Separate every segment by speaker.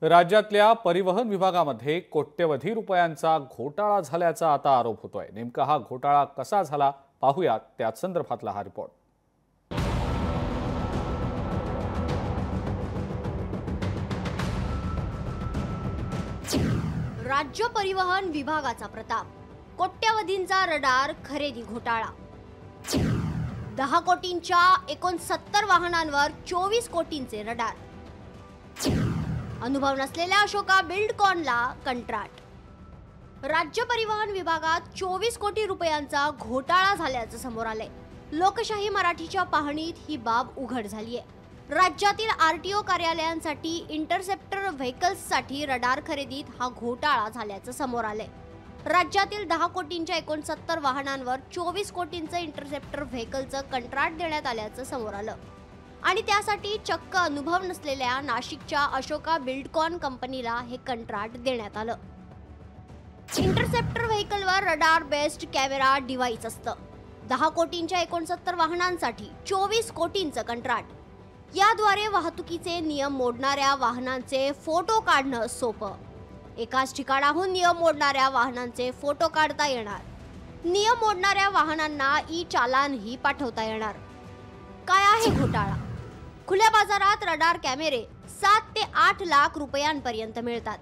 Speaker 1: राज्यातल्या परिवहन विभागामध्ये कोट्यवधी रुपयांचा घोटाळा झाल्याचा आता आरोप होतोय। नेमका हा घोटाळा कसा झाला पाहूयात त्याच संदर्भातला हा रिपोर्ट।
Speaker 2: राज्य परिवहन विभागाचा प्रताप, कोट्यवधींचा रडार खरेदी घोटाळा। 10 कोटींच्या 69 वाहनांवर 24 कोटींचे रडार। अनुभव नसलेल्या अशोका बिल्डकॉनला कंत्राट। राज्य परिवहन विभागात 24 कोटी रुपयांचा घोटाळा झाल्याचं समोर आलंय। लोकशाही मराठीच्या पाहणीत ही बाब उघड झालीय। राज्यातील आरटीओ कार्यालयांसाठी इंटरसेप्टर व्हेकल्ससाठी रडार खरेदीत हा घोटाळा झाल्याचं समोर आलंय। राज्यातील 10 कोटींच्या 69 वाहनांवर 24 कोटींचं इंटरसेप्टर व्हेकलचं कंत्राट देण्यात आल्याचं समोर आलं आणि त्यासाठी चक्क अनुभव नसलेल्या नाशिकच्या अशोका बिल्डकॉन कंपनीला हे कंत्राट देण्यात आलं। इंटरसेप्टर व्हेकलवर रडार बेस्ड कॅमेरा डिव्हाइस असतं। 10 कोटींच्या 69 वाहनांसाठी 24 कोटींचं कंत्राट। याद्वारे वाहतुकीचे नियम मोडणाऱ्या वाहनांचे फोटो काढणं सोपं। एकाच ठिकाणाहून नियम मोडणाऱ्या वाहनांचे फोटो काढता येणार। नियम मोडणाऱ्या वाहनांना ई-चालानही पाठवता येणार। काय आहे घोटाळा? खुल्या बाजारात रडार कॅमेरे 7 ते 8 लाख रुपयांपर्यंत मिळतात।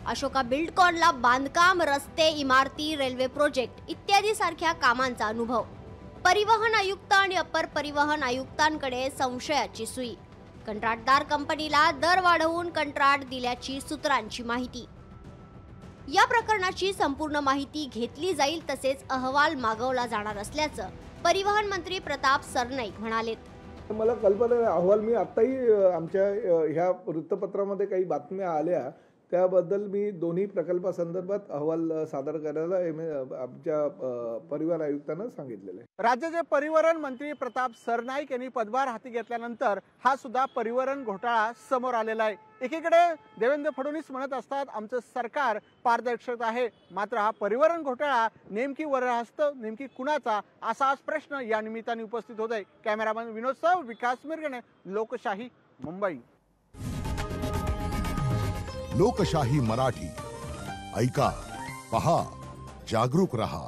Speaker 2: अशोका बिल्डकॉनला बांधकाम, रस्ते, इमारती, रेल्वे प्रोजेक्ट इत्यादी सारख्या कामांचा अनुभव। परिवहन आयुक्त आणि अपर परिवहन आयुक्तांकडे संशयाची सुई। कंत्राटदार कंपनीला दर वाढवून कंत्राट दिल्याची सूत्रांची माहिती। या प्रकरणाची संपूर्ण माहिती घेतली जाईल, तसेच अहवाल मागवला जाणार असल्याचं परिवहन मंत्री प्रताप सरनाईक म्हणालेत।
Speaker 3: मला कल्पना आहे, अहवाल मी आत्ताही आमच्या ह्या वृत्तपत्रामध्ये काही बातम्या आल्या, त्याबद्दल मी दोन्ही प्रकल्पासंदर्भात अहवाल सादर करायला आमच्या परिवहन आयुक्तांना सांगितलेलं आहे।
Speaker 4: राज्याचे परिवहन मंत्री प्रताप सरनाईक यांनी पदभार हाती घेतल्यानंतर हा सुद्धा परिवहन घोटाळा समोर आलेला आहे। एकीकडे देवेंद्र फडणवीस म्हणत असतात आमचं सरकार पारदर्शक आहे, मात्र हा परिवहन घोटाळा नेमकी वरहस्त नेमकी कुणाचा, असाच प्रश्न या निमित्ताने उपस्थित होत आहे। कॅमेरामॅन विनोद सह विकास मिरगणे, लोकशाही, मुंबई।
Speaker 5: लोकशाही मराठी ऐका, पहा, जागरूक रहा।